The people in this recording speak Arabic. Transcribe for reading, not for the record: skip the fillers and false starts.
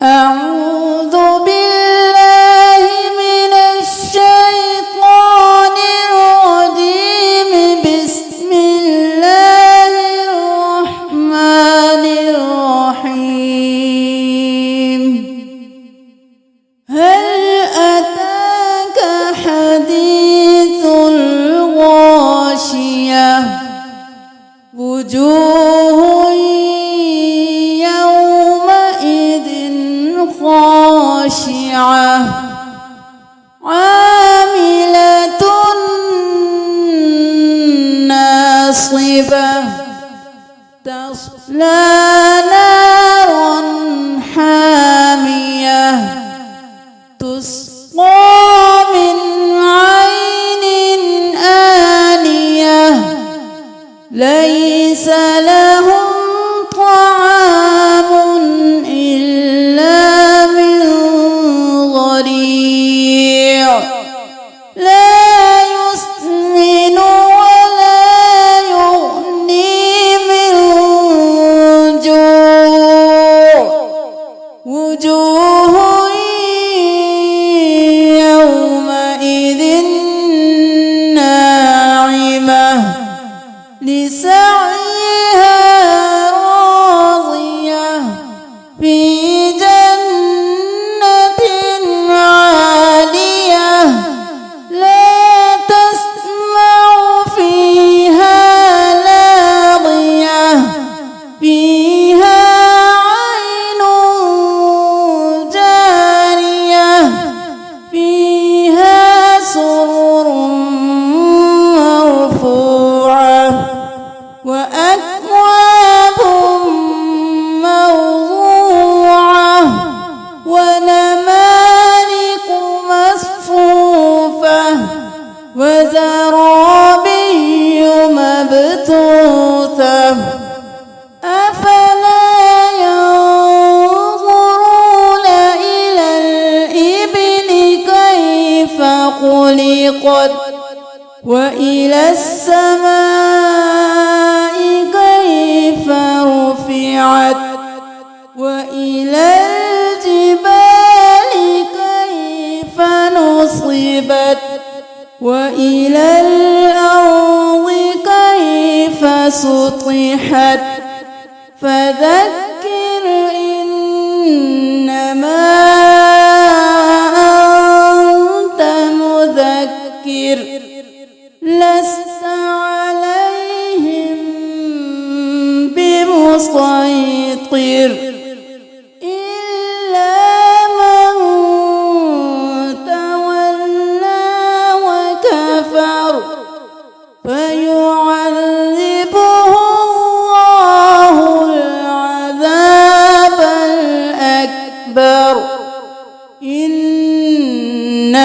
أعوذ بالله من الشيطان الرجيم. بسم الله الرحمن الرحيم. هل أتاك حديث الغاشية؟ وجوه يومئذ خاشعة عاملة ناصبة تصلى نارا حامية تسقى من عين آنية ليس لهم طعام إلا من ضريع لا يسمن ولا يغني من جوع. وجوه يومئذ ناعمة لسعيها راضية في جنة عالية لا تسمع فيها لاغية فيها عين جارية فيها سرر مرفوعة وأكواب موضوعة ونمارق مصفوفة وزرابي مبثوثة. أفلا ينظرون إلى الإبل كيف خلقت وإلى السماء كيف رفعت وإلى الجبال كيف نصبت وإلى الأرض كيف سطحت. فذكر إنما أنت مذكر لست عليهم بمسيطر إلا من تولى وكفر فيعذبه الله العذاب الأكبر. إن